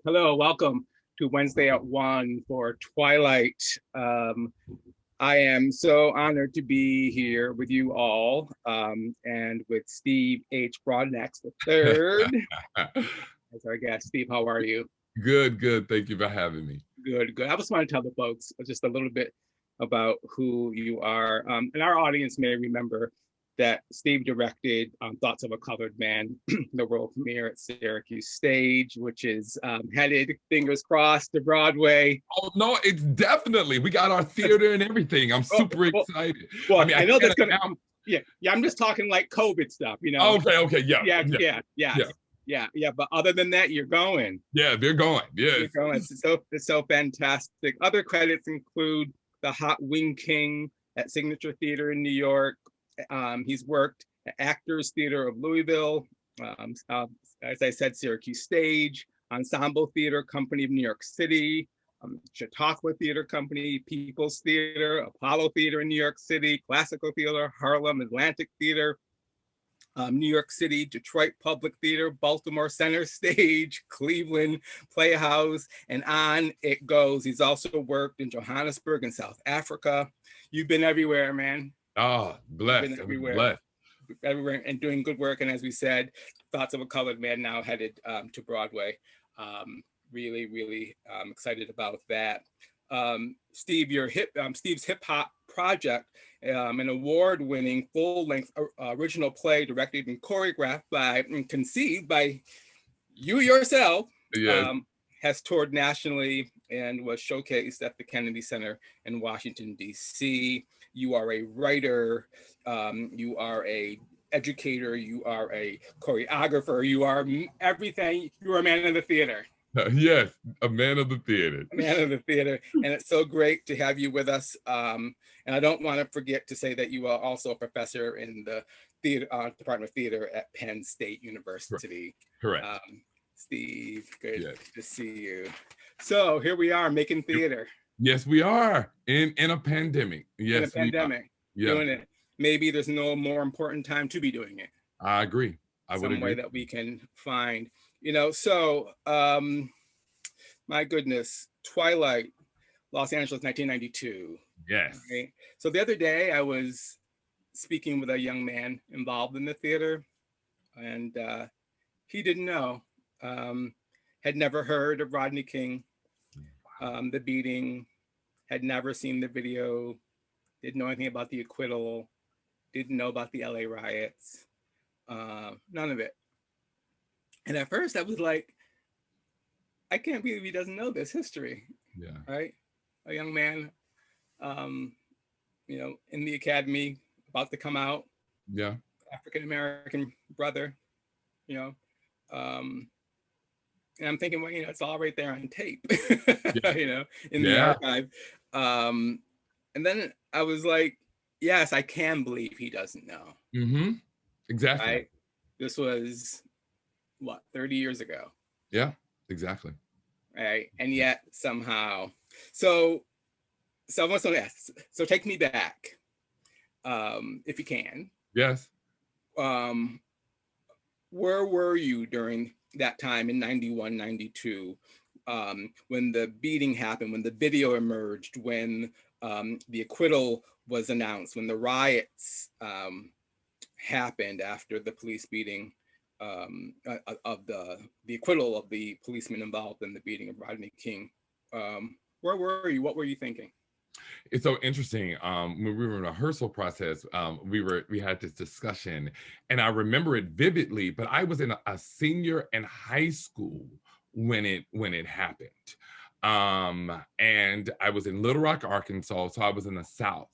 Hello, welcome to Wednesday at 1 for Twilight. I am so honored to be here with you all and with Steve H. Broadnax III as our guest. Steve, how are you? Good, good. Thank you for having me. Good, good. I just want to tell the folks just a little bit about who you are. And our audience may remember that Steve directed Thoughts of a Colored Man, the world premiere at Syracuse Stage, which is headed, fingers crossed, to Broadway. Oh no, it's definitely. We got our theater and everything. I'm super excited. Well, I know that's gonna. Yeah. I'm just talking like COVID stuff, you know. Okay, Yeah. But other than that, you're going. Yeah, they're going. Yeah, you're going. It's so fantastic. Other credits include The Hot Wing King at Signature Theater in New York. He's worked at Actors Theater of Louisville, as I said, Syracuse Stage, Ensemble Theater Company of New York City, Chautauqua Theater Company, People's Theater, Apollo Theater in New York City, Classical Theater, Harlem Atlantic Theater, New York City, Detroit Public Theater, Baltimore Center Stage, Cleveland Playhouse, and on it goes. He's also worked in Johannesburg and South Africa. You've been everywhere, man. Oh, blessed. Everywhere and doing good work. And as we said, Thoughts of a Colored Man now headed to Broadway. Really excited about that. Steve, Steve's hip hop project, an award-winning full-length original play directed and choreographed by and conceived by you yourself, has toured nationally and was showcased at the Kennedy Center in Washington, D.C. You are a writer, you are a educator, you are a choreographer, you are everything. You are a man of the theater. Yes, a man of the theater. A man of the theater. And it's so great to have you with us. And I don't want to forget to say that you are also a professor in the theater Department of Theater at Penn State University. Correct. Steve, good to see you. So here we are making theater. Yes, we are in a pandemic. Yes, in a pandemic, doing it. Maybe there's no more important time to be doing it. I agree. I would agree. Some way that we can find, you know. So, my goodness, Twilight, Los Angeles, 1992. Yes. Okay? So the other day, I was speaking with a young man involved in the theater, and he didn't know, had never heard of Rodney King, the beating, had never seen the video, didn't know anything about the acquittal, didn't know about the LA riots, none of it. And at first I was like, I can't believe he doesn't know this history. Yeah. Right? A young man, you know, in the academy, about to come out. Yeah. African-American brother, you know. And I'm thinking, well, you know, it's all right there on tape, you know, in the archive. And then I was like, yes, I can believe he doesn't know. Mm-hmm. Exactly. Right? This was, what, 30 years ago? Yeah, exactly. Right? And yet somehow, so I want to ask, so take me back, if you can. Yes. Where were you during that time in 91, 92, when the beating happened, when the video emerged, when the acquittal was announced, when the riots happened after the police beating of the acquittal of the policeman involved in the beating of Rodney King? Where were you? What were you thinking? It's so interesting. When we were in a rehearsal process, we had this discussion, and I remember it vividly. But I was in a senior in high school when it happened, and I was in Little Rock, Arkansas, so I was in the South.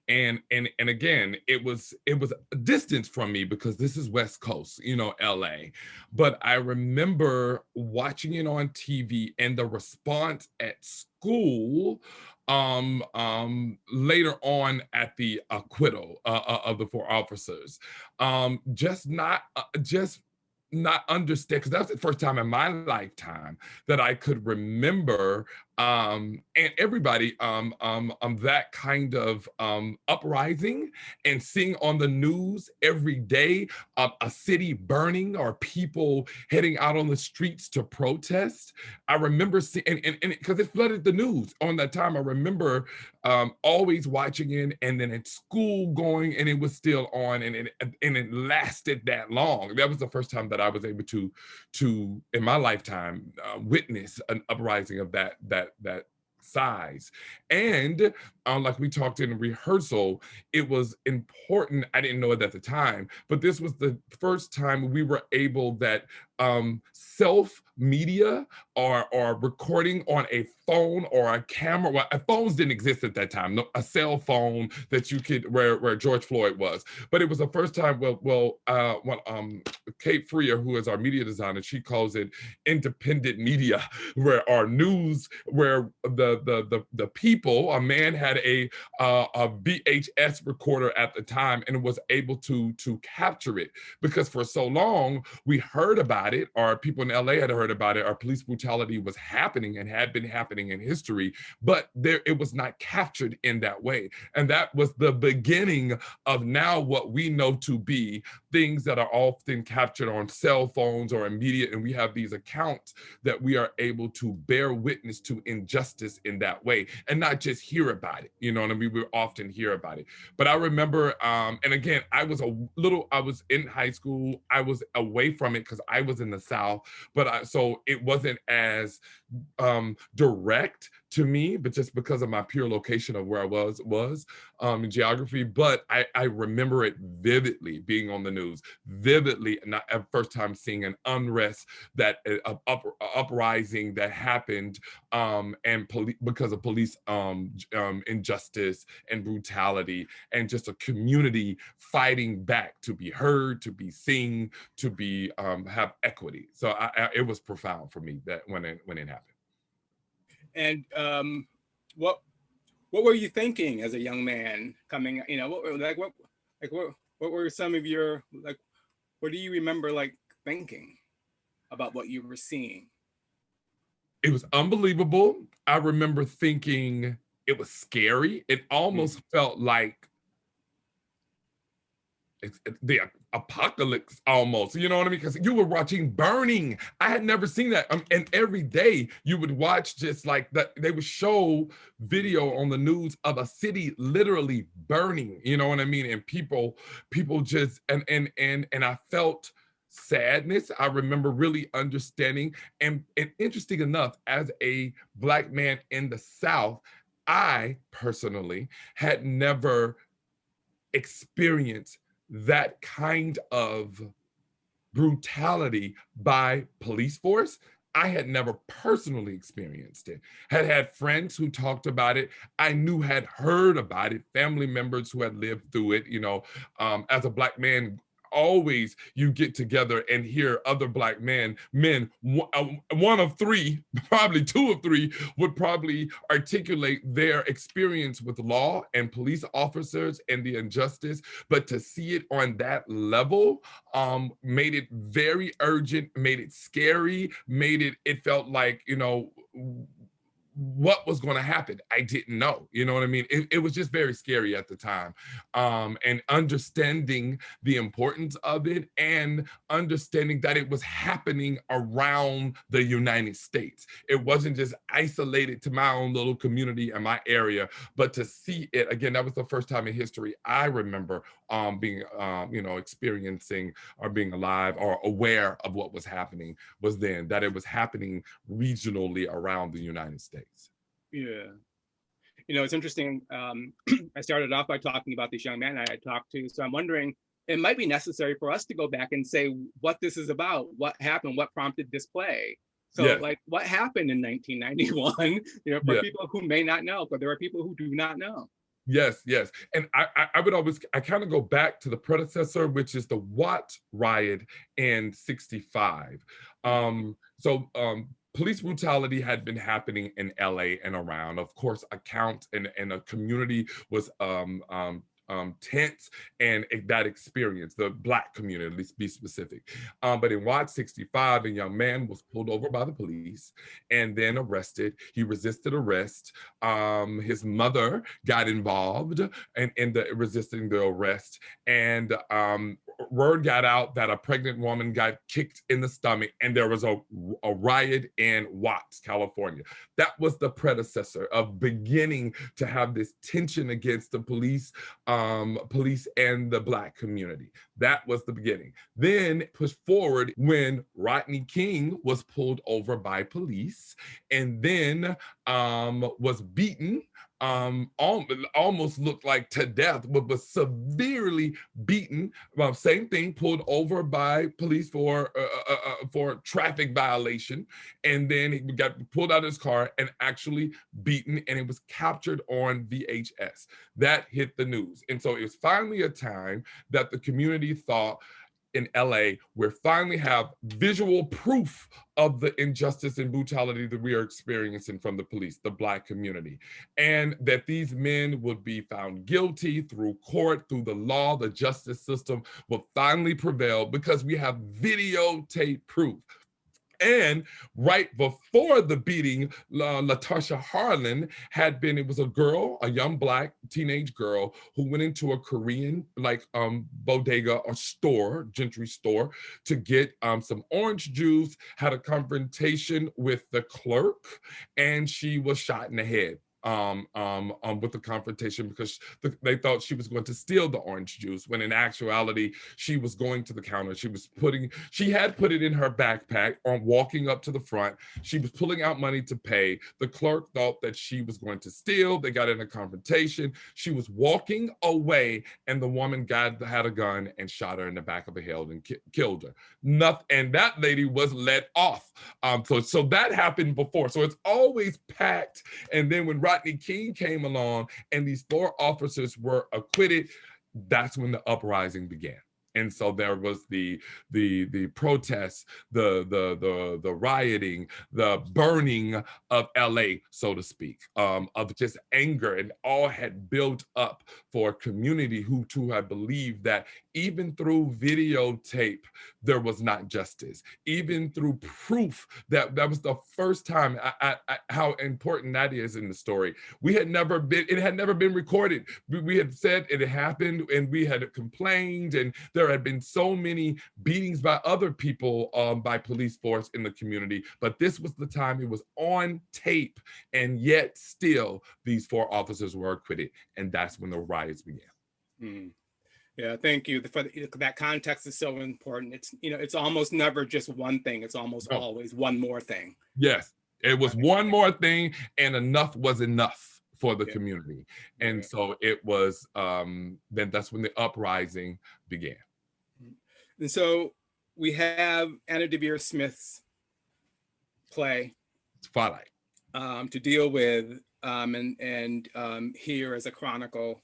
And again, it was a distance from me because this is West Coast, you know, LA. But I remember watching it on TV and the response at school later on at the acquittal of the 4 officers. Just not understand, because that was the first time in my lifetime that I could remember And everybody, that kind of uprising and seeing on the news every day a city burning or people heading out on the streets to protest. I remember seeing, and because it flooded the news on that time, I remember always watching it, and then at school going, and it was still on, and it lasted that long. That was the first time that I was able to in my lifetime witness an uprising of that size. And like we talked in rehearsal, it was important. I didn't know it at the time, but this was the first time we were able that self media or recording on a phone or a camera. Well, phones didn't exist at that time. No, a cell phone that you could where George Floyd was. But it was the first time. When Kate Freer, who is our media designer, she calls it independent media, where our news, where the people, a man had a VHS recorder at the time and was able to capture it, because for so long we heard about it, or people in LA had heard about it, or police brutality was happening and had been happening in history, but it was not captured in that way. And that was the beginning of now what we know to be things that are often captured on cell phones or in media, and we have these accounts that we are able to bear witness to injustice in that way and not just hear about it. You know what I mean? We often hear about it. But I remember, and again, I was in high school. I was away from it because I was in the South, but so it wasn't as direct to me, but just because of my pure location of where I was in geography. But I remember it vividly, being on the news, vividly, not at first time seeing an unrest, that uprising that happened, and because of police injustice and brutality, and just a community fighting back to be heard, to be seen, to be have equity. So it was profound for me that when it happened. And what were you thinking as a young man coming? You know, what were some of your, like, what do you remember like thinking about what you were seeing? It was unbelievable. I remember thinking it was scary. It almost felt like the apocalypse almost, you know what I mean? Because you were watching burning. I had never seen that. And every day you would watch just like that, they would show video on the news of a city literally burning, you know what I mean? And people just, and I felt sadness. I remember really understanding, and interesting enough, as a Black man in the South, I personally had never experienced that kind of brutality by police force. I had never personally experienced it. Had friends who talked about it. I knew, had heard about it, family members who had lived through it. You know, as a Black man, always you get together and hear other Black men, one of three, probably two of three, would probably articulate their experience with law and police officers and the injustice. But to see it on that level made it very urgent, made it scary, it felt like, you know, what was going to happen. I didn't know, you know what I mean? It was just very scary at the time. And understanding the importance of it, and understanding that it was happening around the United States. It wasn't just isolated to my own little community and my area, but to see it again, that was the first time in history I remember being, you know, experiencing or being alive or aware of what was happening, was then that it was happening regionally around the United States. Yeah. You know, it's interesting. I started off by talking about this young man I had talked to. So I'm wondering, it might be necessary for us to go back and say what this is about, what happened, what prompted this play. So yes. Like what happened in 1991, you know, for people who may not know, but there are people who do not know. Yes. And I would always, I kind of go back to the predecessor, which is the Watt riot in 65. Police brutality had been happening in LA and around. Of course, accounts and a community was tense and that experience, the Black community, at least be specific. But in Watts 65, a young man was pulled over by the police and then arrested. He resisted arrest. His mother got involved in the resisting the arrest, and word got out that a pregnant woman got kicked in the stomach, and there was a riot in Watts, California. That was the predecessor of beginning to have this tension against the police and the Black community. That was the beginning. Then pushed forward when Rodney King was pulled over by police and then was beaten, almost looked like to death, but was severely beaten. Same thing, pulled over by police for traffic violation, and then he got pulled out of his car and actually beaten, and it was captured on VHS. That hit the news, and so it was finally a time that the community thought, in LA, we finally have visual proof of the injustice and brutality that we are experiencing from the police, the Black community, and that these men would be found guilty through court, through the law, the justice system will finally prevail because we have videotape proof. And right before the beating, Latasha Harlan it was a girl, a young Black teenage girl who went into a Korean bodega or store, gentry store, to get some orange juice, had a confrontation with the clerk, and she was shot in the head. With the confrontation because they thought she was going to steal the orange juice, when in actuality she was going to the counter. She had put it in her backpack, walking up to the front. She was pulling out money to pay. The clerk thought that she was going to steal. They got in a confrontation. She was walking away, and the woman had a gun and shot her in the back of the head and killed her. And that lady was let off. So that happened before. So it's always packed. And then when Rodney King came along and these 4 officers were acquitted, that's when the uprising began. And so there was the protests, the rioting, the burning of LA, so to speak, of just anger, and all had built up for a community who had believed that even through videotape, there was not justice. Even through proof, that was the first time, how important that is in the story. It had never been recorded. We had said it had happened, and we had complained, and there had been so many beatings by other people, by police force in the community, but this was the time it was on tape, and yet still these 4 officers were acquitted, and that's when the riots began. Mm. Yeah, thank you. That context is so important. It's almost never just one thing. It's almost always one more thing. Yes, it was one more thing, and enough was enough for the community. And so it was, then that's when the uprising began. And so we have Anna Deavere Smith's play, Twilight, to deal with, and here as a chronicle.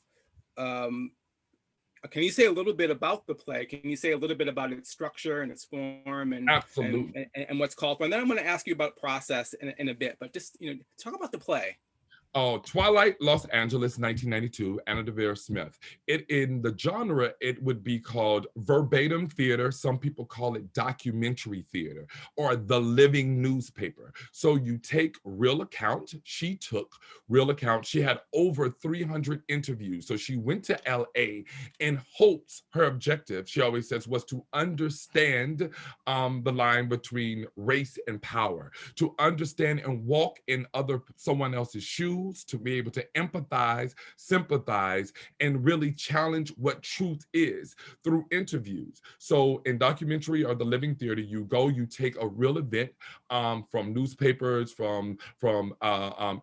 Can you say a little bit about the play? Can you say a little bit about its structure and its form, and absolutely, and what's called for? And then I'm going to ask you about process in a bit, but just talk about the play. Oh, Twilight, Los Angeles, 1992, Anna Deavere Smith. In the genre, it would be called verbatim theater. Some people call it documentary theater, or the living newspaper. So you take real account. She took real account. She had over 300 interviews. So she went to LA in hopes, her objective, she always says, was to understand the line between race and power, to understand and walk in someone else's shoes, to be able to empathize, sympathize, and really challenge what truth is through interviews. So in documentary or the living theater, you take a real event from newspapers, from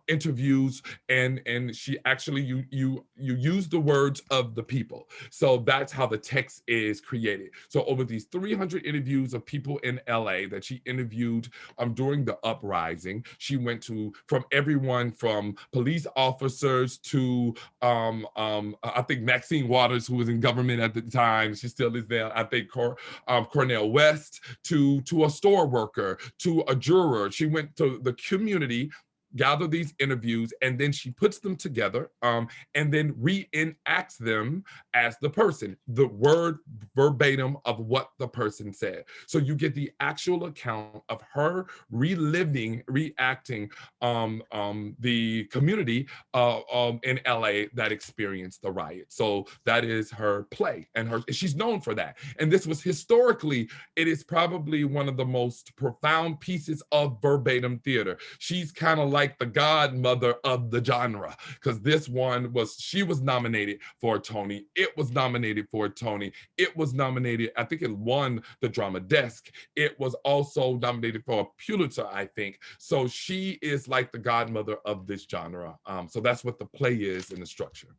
interviews, and she actually, you use the words of the people. So that's how the text is created. So over these 300 interviews of people in LA that she interviewed during the uprising, she went to from everyone from police officers to I think Maxine Waters, who was in government at the time, she still is there. I think Cornel West, to a store worker, to a juror. She went to the community gather these interviews, and then she puts them together, and then reenacts them as the person, the word verbatim of what the person said. So you get the actual account of her reliving, reacting the community in LA that experienced the riot. So that is her play, and she's known for that. And this was historically, it is probably one of the most profound pieces of verbatim theater. She's kind of like the godmother of the genre, because this one she was nominated for a Tony. It was nominated for a Tony. It was nominated, I think it won the Drama Desk. It was also nominated for a Pulitzer, I think. So she is like the godmother of this genre. So that's what the play is in the structure.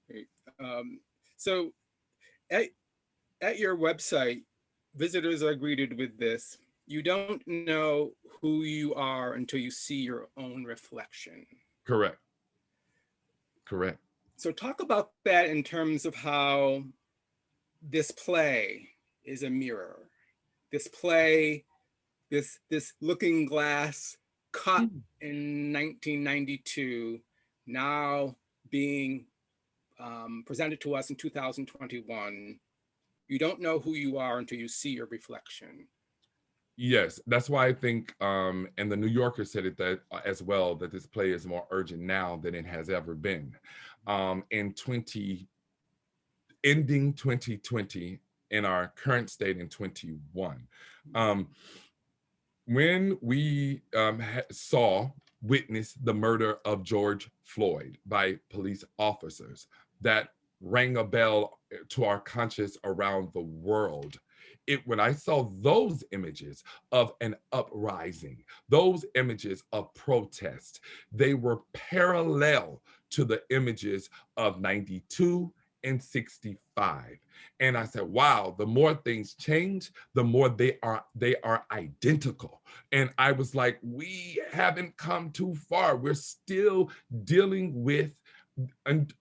Great. So at your website, visitors are greeted with this: you don't know who you are until you see your own reflection. Correct. Correct. So talk about that in terms of how this play is a mirror. This play, this looking glass cut in 1992, now being presented to us in 2021. You don't know who you are until you see your reflection. Yes, that's why I think, and the New Yorker said it that as well, that this play is more urgent now than it has ever been. Ending 2020, in our current state in 21. When we witnessed the murder of George Floyd by police officers, that rang a bell to our conscience around the world. When I saw those images of an uprising, those images of protest, they were parallel to the images of 92 and 65. And I said, wow, the more things change, the more they are identical. And I was like, we haven't come too far. We're still dealing with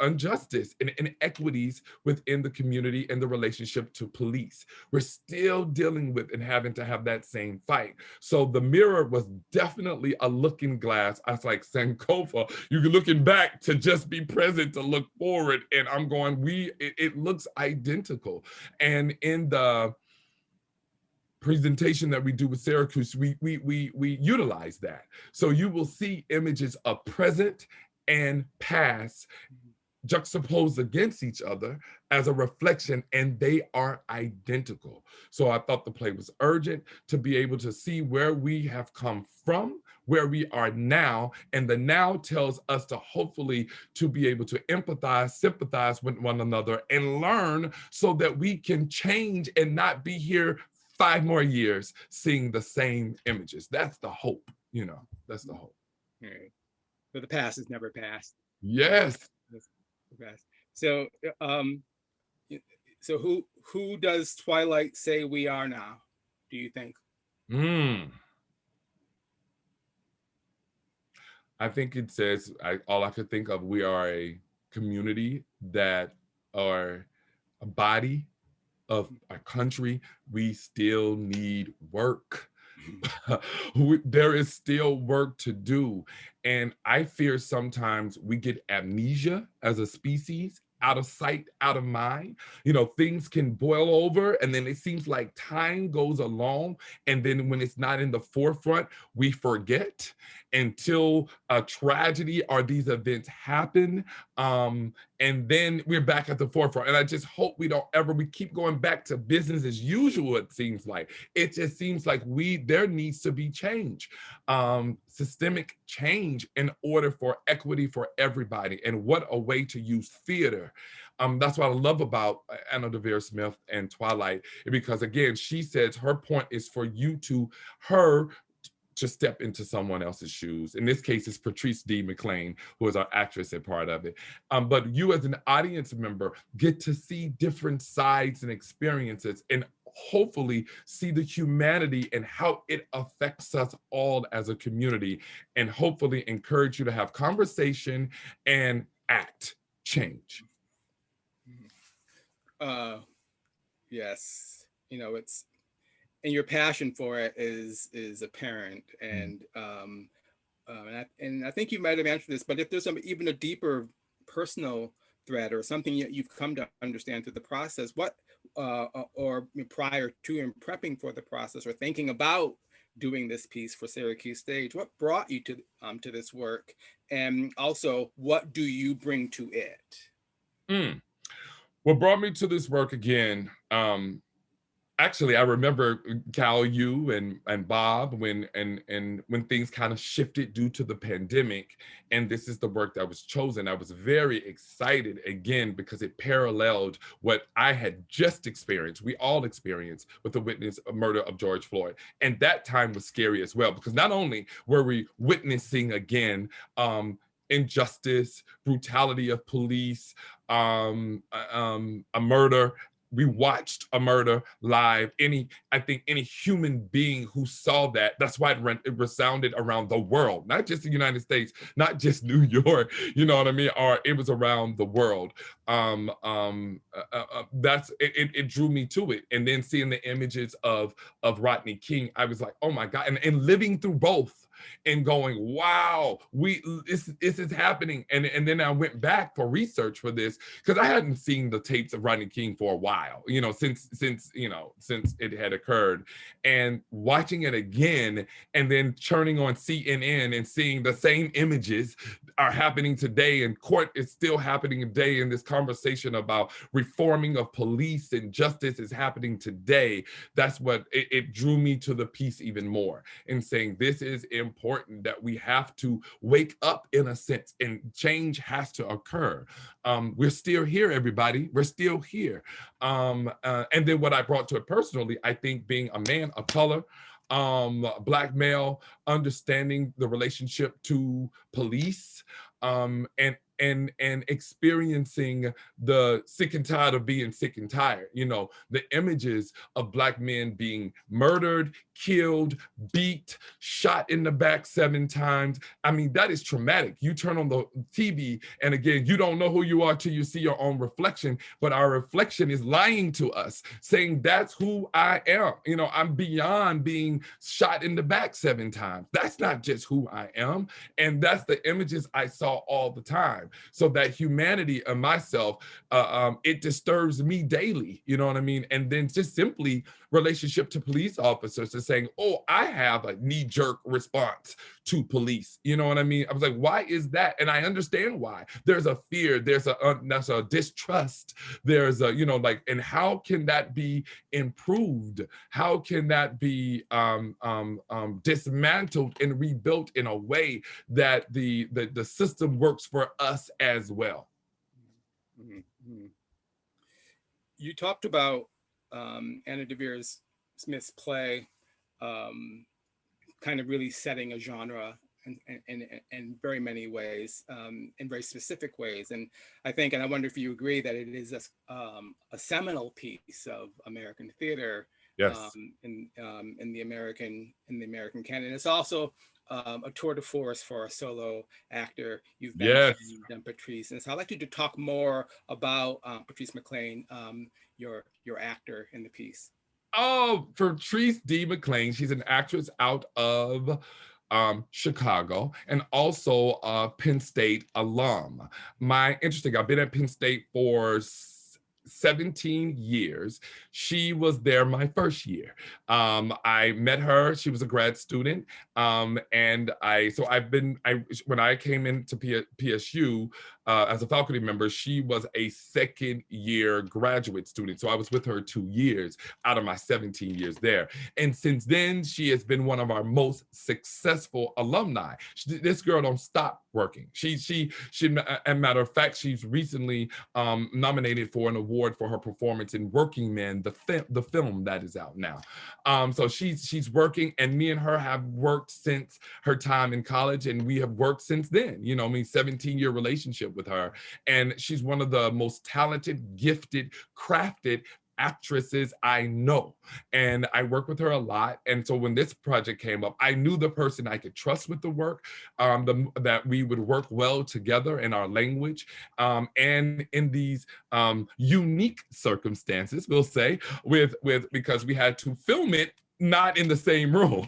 injustice and inequities within the community and the relationship to police. We're still dealing with and having to have that same fight. So the mirror was definitely a looking glass. I was like, Sankofa, you're looking back to just be present, to look forward. And I'm going, it looks identical. And in the presentation that we do with Syracuse, we utilize that. So you will see images of present and past juxtaposed against each other as a reflection, and they are identical. So I thought the play was urgent to be able to see where we have come from, where we are now, and the now tells us to hopefully to be able to empathize, sympathize with one another, and learn so that we can change and not be here 5 more years seeing the same images. That's the hope, that's the hope. Right. But the past is never past. Yes. So, so who does Twilight say we are now, do you think? I think it says, all I could think of, we are a community that are a body of a country. We still need work. There is still work to do. And I fear sometimes we get amnesia as a species, out of sight, out of mind. Things can boil over, and then it seems like time goes along. And then when it's not in the forefront, we forget until a tragedy or these events happen. And then we're back at the forefront. And I just hope we keep going back to business as usual, it seems like. It just seems like there needs to be change, systemic change in order for equity for everybody. And what a way to use theater. That's what I love about Anna Devere Smith and Twilight, because again, she says her point is for her to step into someone else's shoes. In this case, it's Patrice D. McLean, who is our actress and part of it. But you as an audience member get to see different sides and experiences, and hopefully see the humanity and how it affects us all as a community, and hopefully encourage you to have conversation and act change. Yes, it's, and your passion for it is apparent. And and I think you might have answered this, but if there's even a deeper personal thread or something you've come to understand through the process, what or prior to and prepping for the process or thinking about doing this piece for Syracuse Stage, what brought you to this work, and also what do you bring to it? Mm. What brought me to this work again? Actually, I remember Cal, you and Bob when things kind of shifted due to the pandemic, and this is the work that was chosen. I was very excited again because it paralleled what I had just experienced. We all experienced with the witness murder of George Floyd, and that time was scary as well because not only were we witnessing again injustice, brutality of police, a murder. We watched a murder live. I think any human being who saw that, that's why it resounded around the world, not just the United States, not just New York, you know what I mean? Or it was around the world. It drew me to it. And then seeing the images of Rodney King, I was like, oh my God, and living through both and going, wow, this is happening. And then I went back for research for this because I hadn't seen the tapes of Rodney King for a while, since it had occurred, and watching it again and then turning on CNN and seeing the same images are happening today, and court is still happening today, and this conversation about reforming of police and justice is happening today. That's what it drew me to the piece even more, in saying this is important, that we have to wake up in a sense, and change has to occur. We're still here, everybody. We're still here. And then what I brought to it personally, I think being a man of color, Black male, understanding the relationship to police, and experiencing the sick and tired of being sick and tired. The images of Black men being murdered, killed, beat, shot in the back 7 times. I mean, that is traumatic. You turn on the TV, and again, you don't know who you are till you see your own reflection, but our reflection is lying to us, saying that's who I am. I'm beyond being shot in the back 7 times. That's not just who I am. And that's the images I saw all the time. So that humanity of myself, it disturbs me daily, you know what I mean? And then just simply relationship to police officers is saying, oh, I have a knee-jerk response to police, you know what I mean? I was like, why is that? And I understand why. There's a fear, there's a distrust, there's a, and how can that be improved? How can that be dismantled and rebuilt in a way that the system works for us as well? Mm-hmm. You talked about Anna Devere Smith's play kind of really setting a genre in very many ways, in very specific ways. And I think, and I wonder if you agree, that it is a seminal piece of American theater. Yes. In the American canon. It's also a tour de force for a solo actor. You've mentioned Patrice, and so I'd like you to talk more about Patrice McLean, your actor in the piece. Oh, Patrice D. McLean. She's an actress out of Chicago, and also a Penn State alum. Interesting, I've been at Penn State for 17 years. She was there my first year. I met her, she was a grad student. And when I came into PSU as a faculty member, she was a second year graduate student. So I was with her 2 years out of my 17 years there. And since then, she has been one of our most successful alumni. This girl don't stop working. She a matter of fact, she's recently nominated for an award for her performance in Working Men, the film that is out now. So she's working, and me and her have worked since her time in college, and we have worked since then. 17-year relationship with her. And she's one of the most talented, gifted, crafted actresses I know. And I work with her a lot. And so when this project came up, I knew the person I could trust with the work, that we would work well together in our language, and in these unique circumstances, we'll say, because we had to film it not in the same room.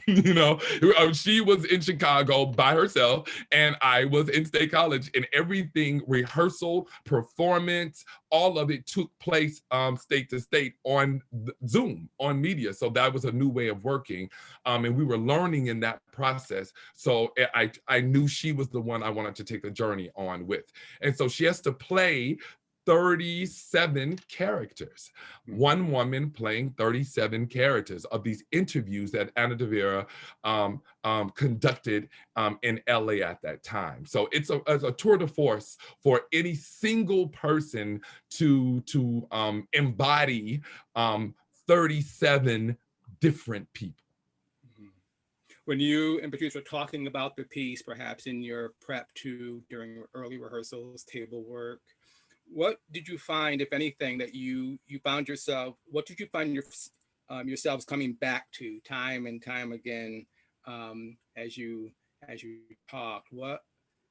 She was in Chicago by herself and I was in State College, and everything, rehearsal, performance, all of it took place state to state on Zoom, on media. So that was a new way of working, and we were learning in that process. So I knew she was the one I wanted to take the journey on with. And so she has to play 37 characters. One woman playing 37 characters of these interviews that Anna Devera conducted in LA at that time. So it's a tour de force for any single person to embody 37 different people. When you and Patrice were talking about the piece, perhaps in your prep during early rehearsals, table work, what did you find, if anything, that you found yourself, what did you find yourselves coming back to time and time again as you talked? What,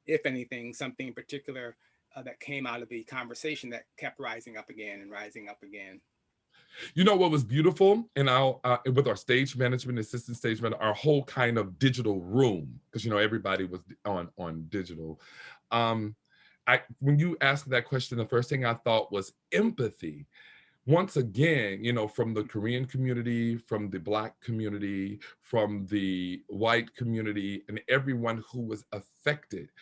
if anything, something in particular that came out of the conversation that kept rising up again and rising up again? What was beautiful, and with our stage management, assistant stage management, our whole kind of digital room, because everybody was on digital. When you asked that question, the first thing I thought was empathy. Once again, from the Korean community, from the Black community, from the white community, and everyone who was affected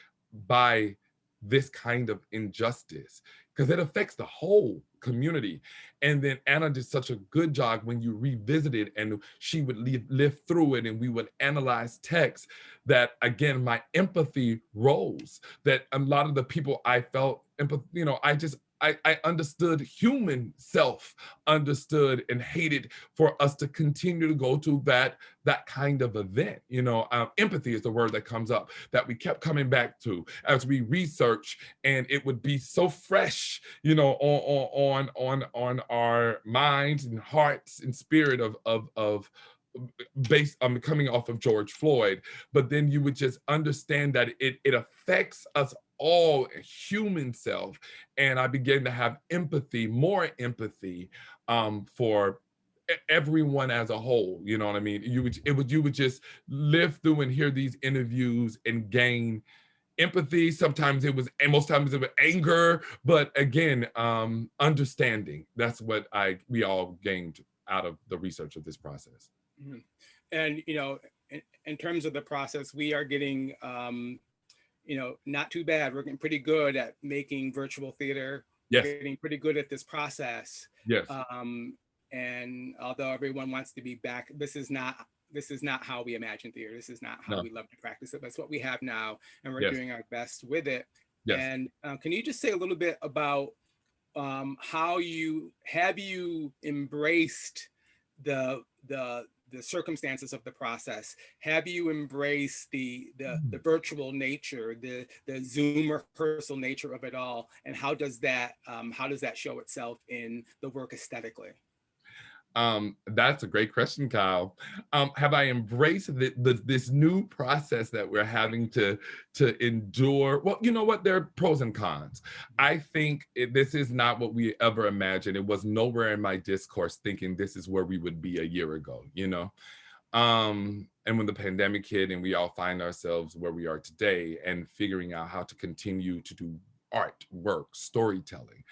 by this kind of injustice, because it affects the whole community. And then Anna did such a good job when you revisit it, and she would live through it, and we would analyze text, that again, my empathy rose, that a lot of the people I felt empathy, I understood, human self understood and hated for us to continue to go to that kind of event. Empathy is the word that comes up, that we kept coming back to as we research, and it would be so fresh, on our minds and hearts and spirit of based on coming off of George Floyd. But then you would just understand that it affects us all, human self. And I began to have empathy, more empathy for everyone as a whole. You know what I mean? You would just live through and hear these interviews and gain empathy. Sometimes it was, and most times it was anger, but again, understanding. That's what we all gained out of the research of this process. Mm-hmm. And in terms of the process, we are getting not too bad. We're getting pretty good at making virtual theater. Yes. We're getting pretty good at this process. Yes. And although everyone wants to be back, this is not how we imagine theater. This is not how we love to practice it. But it's what we have now, and we're doing our best with it. Yes. And can you just say a little bit about how you embraced the circumstances of the process? Have you embraced the virtual nature, the Zoom rehearsal nature of it all, and how does that show itself in the work aesthetically? That's a great question, Kyle. Have I embraced this new process that we're having to endure? Well, you know what? There are pros and cons. I think this is not what we ever imagined. It was nowhere in my discourse thinking this is where we would be a year ago, And when the pandemic hit and we all find ourselves where we are today and figuring out how to continue to do art, work, storytelling,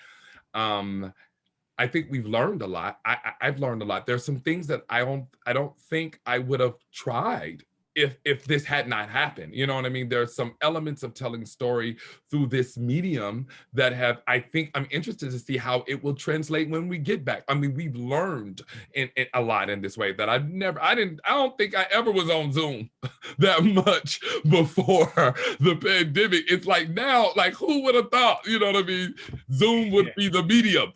I think we've learned a lot. I've learned a lot. There's some things that I don't think I would have tried if this had not happened. You know what I mean? There's some elements of telling story through this medium that I think I'm interested to see how it will translate when we get back. I mean, we've learned in a lot in this way that I don't think I ever was on Zoom that much before the pandemic. It's like now, like who would have thought, you know what I mean? Zoom would be the medium,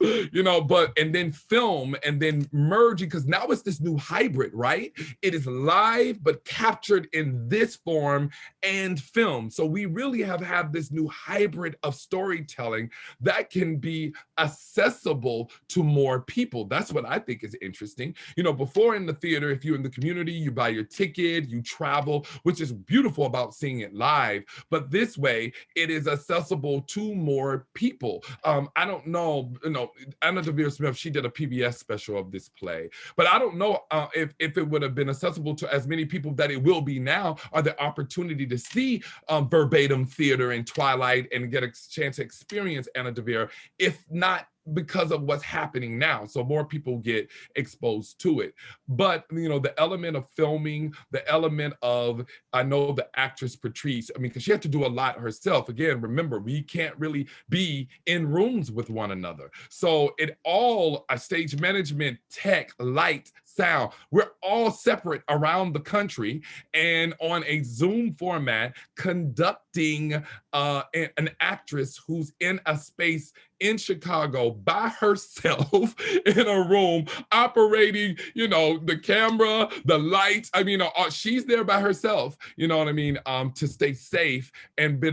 and then film and then merging, because now it's this new hybrid, right? It is live, but captured structured in this form and film. So we really have had this new hybrid of storytelling that can be accessible to more people. That's what I think is interesting. You know, before in the theater, if you're in the community, you buy your ticket, you travel, which is beautiful about seeing it live. But this way, it is accessible to more people. I don't know, you know, Anna Devere Smith, she did a PBS special of this play, but I don't know if it would have been accessible to as many people that it will be now, or the opportunity to see verbatim theater in Twilight and get a chance to experience Anna Devere, if not because of what's happening now. So more people get exposed to it. But, you know, the element of filming, the element of, I know the actress Patrice, I mean, because she had to do a lot herself. Again, remember, we can't really be in rooms with one another. So it all, stage management, tech, light, sound, we're all separate around the country and on a Zoom format conducting an actress who's in a space in Chicago by herself in a room operating, you know, the camera, the lights. I mean, she's there by herself, you know what I mean, to stay safe and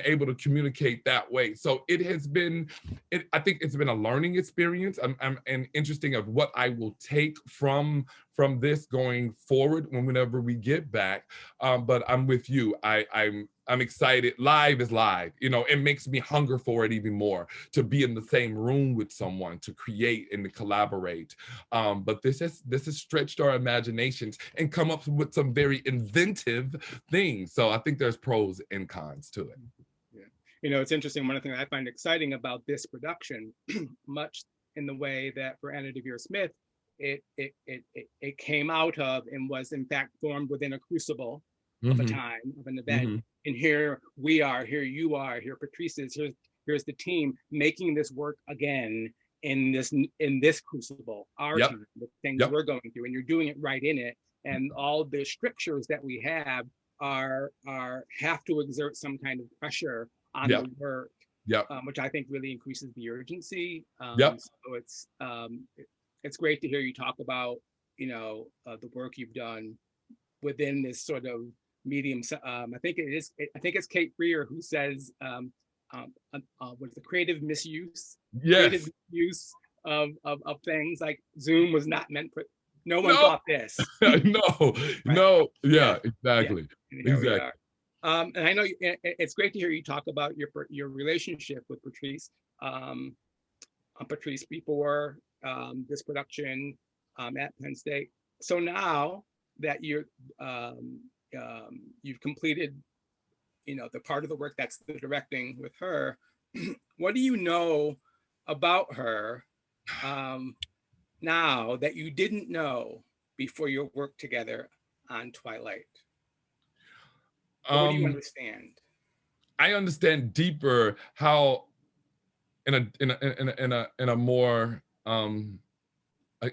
able to communicate that way. So it has been, I think it's been a learning experience. And interesting of what I will take from this going forward whenever we get back. But I'm with you. I'm excited. Live is live. You know, it makes me hunger for it even more, to be in the same room with someone, to create and to collaborate. But this has stretched our imaginations and come up with some very inventive things. So I think there's pros and cons to it. Yeah. You know, it's interesting. One of the things I find exciting about this production, much in the way that for Anna Devere Smith, it came out of and was in fact formed within a crucible of a time, of an event. And here we are, here you are, here Patrice is, here's the team making this work again in this crucible, our time, the things we're going through, and you're doing it right in it. And all the strictures that we have have to exert some kind of pressure on the work, which I think really increases the urgency. So it's great to hear you talk about, you know, the work you've done within this sort of medium. I think it's Kate Freer who says, what's the creative misuse? Creative use of things, like Zoom was not meant for, no one thought this. Exactly. Exactly. And I know it's great to hear you talk about your relationship with Patrice. Patrice before this production at Penn State. So now that you've completed, you know, the part of the work that's the directing with her, what do you know about her now that you didn't know before your work together on Twilight? What do you understand? I understand deeper how, in a more and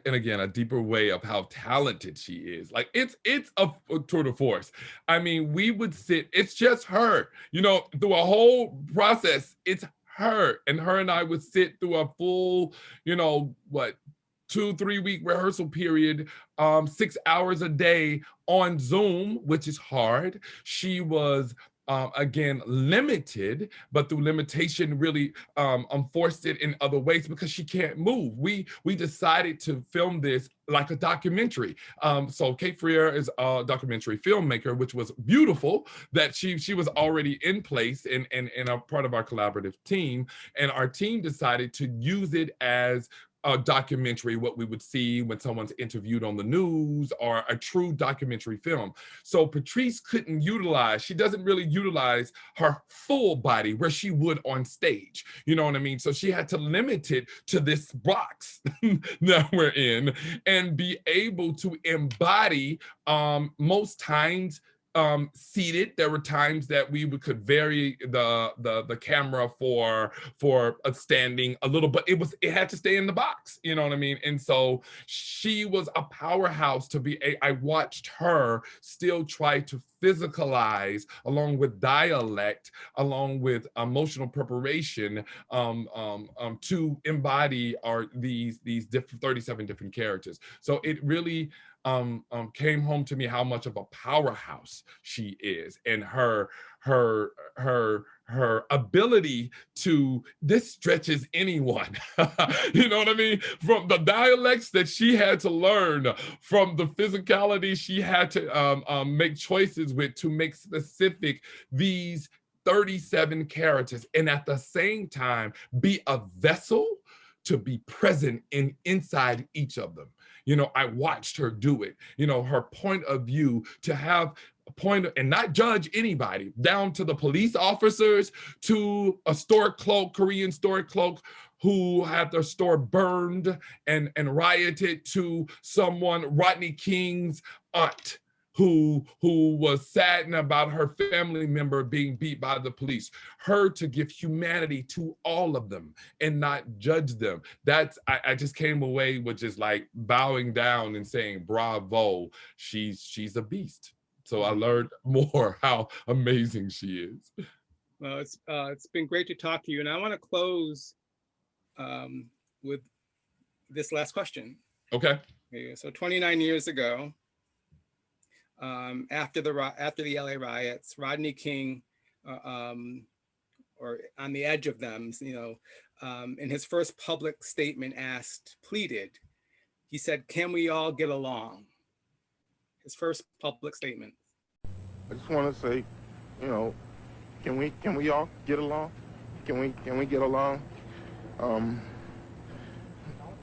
again, a deeper way of how talented she is. Like it's a tour de force. I mean, we would sit, it's just her, you know, through a whole process, it's her and I would sit through a full, you know, 2-3 week rehearsal period, 6 hours a day on Zoom, which is hard. She was again limited, but through limitation really forced it in other ways because she can't move. We decided to film this like a documentary. So Kate Freer is a documentary filmmaker, which was beautiful that she was already in place and a part of our collaborative team, and our team decided to use it as a documentary, what we would see when someone's interviewed on the news, or a true documentary film. So Patrice she doesn't really utilize her full body where she would on stage. You know what I mean? So she had to limit it to this box that we're in and be able to embody most times seated. There were times that we could vary the camera for a standing a little, but it had to stay in the box, you know what I mean? And so she was a powerhouse to be I watched her still try to physicalize, along with dialect, along with emotional preparation, to embody these different 37 different characters. So it really came home to me how much of a powerhouse she is, and her ability to, this stretches anyone. You know what I mean? From the dialects that she had to learn, from the physicality she had to make choices with to make specific these 37 characters, and at the same time be a vessel to be present inside each of them. You know, I watched her do it. You know, her point of view, to have a point and not judge anybody, down to the police officers, to a store clerk, Korean store clerk who had their store burned and rioted, to someone, Rodney King's aunt, who was saddened about her family member being beat by the police. Her to give humanity to all of them and not judge them. That's, I just came away with just like bowing down and saying, bravo, she's a beast. So I learned more how amazing she is. Well, it's been great to talk to you, and I want to close with this last question. Okay. So 29 years ago, after the LA riots, Rodney King, or on the edge of them, you know, in his first public statement pleaded, he said, "Can we all get along?" His first public statement. I just want to say, you know, can we all get along? Can we get along?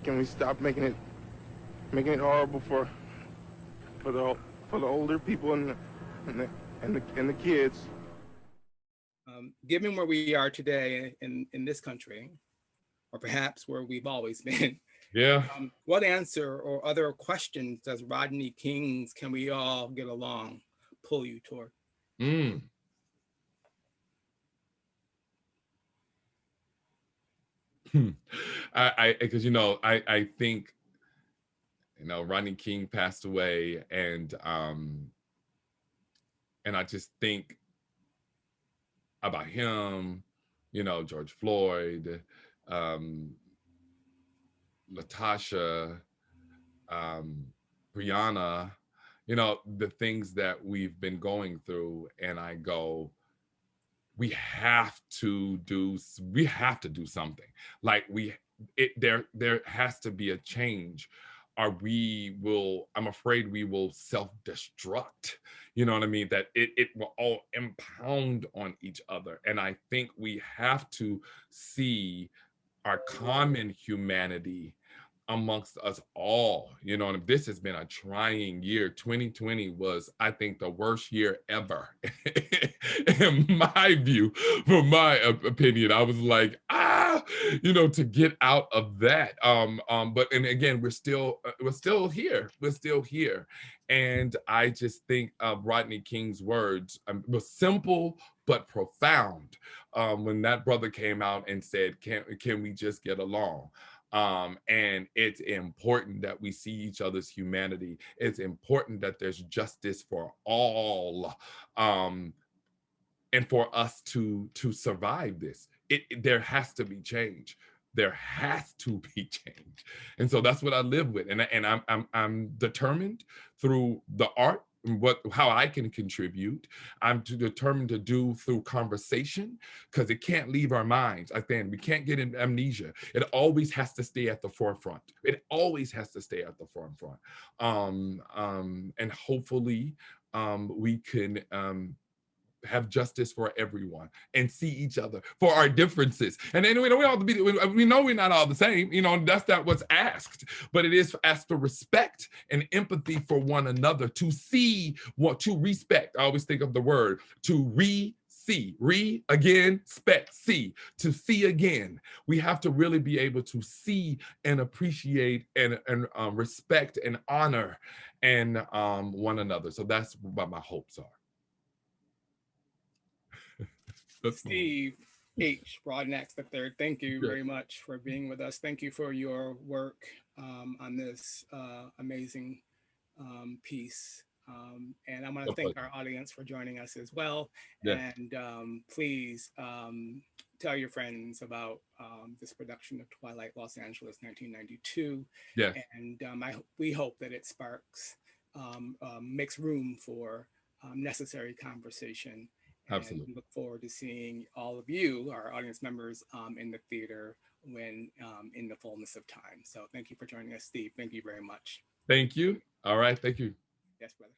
Can we stop making it horrible for the older people and the kids? Given where we are today in this country, or perhaps where we've always been, Yeah. What answer or other questions does Rodney King's "Can we all get along" pull you toward? Because, you know, I think, you know, Rodney King passed away, and I just think about him, you know, George Floyd, Latasha, Brianna, you know, the things that we've been going through, and I go, we have to do something. Like there has to be a change, or I'm afraid we will self-destruct. You know what I mean? That it will all impound on each other. And I think we have to see our common humanity amongst us all. You know, and this has been a trying year. 2020 was, I think, the worst year ever. In my view, from my opinion, I was like, you know, to get out of that. But, and again, we're still here. We're still here. And I just think of Rodney King's words, was simple but profound, when that brother came out and said, can we just get along? And it's important that we see each other's humanity. It's important that there's justice for all, and for us to survive this. There has to be change. There has to be change. And so that's what I live with. And I'm determined through the art, how I can contribute. I'm determined to do through conversation, because it can't leave our minds. I think we can't get in amnesia. It always has to stay at the forefront. It always has to stay at the forefront. And hopefully we can have justice for everyone and see each other for our differences. And then we know we're not all the same, you know, that's not what's asked, but it is asked to respect and empathy for one another, to see to respect. I always think of the word to see, again, spect, see, to see again. We have to really be able to see and appreciate and respect and honor and one another. So that's what my hopes are. Steve H. Broadnax III, thank you very much for being with us. Thank you for your work on this amazing piece. And I want to thank our audience for joining us as well. Yes. And please tell your friends about this production of Twilight Los Angeles 1992. Yes. And we hope that it sparks, makes room for necessary conversation. And Absolutely. we look forward to seeing all of you, our audience members, in the theater when in the fullness of time. So thank you for joining us, Steve. Thank you very much. Thank you. All right. Thank you. Yes, brother.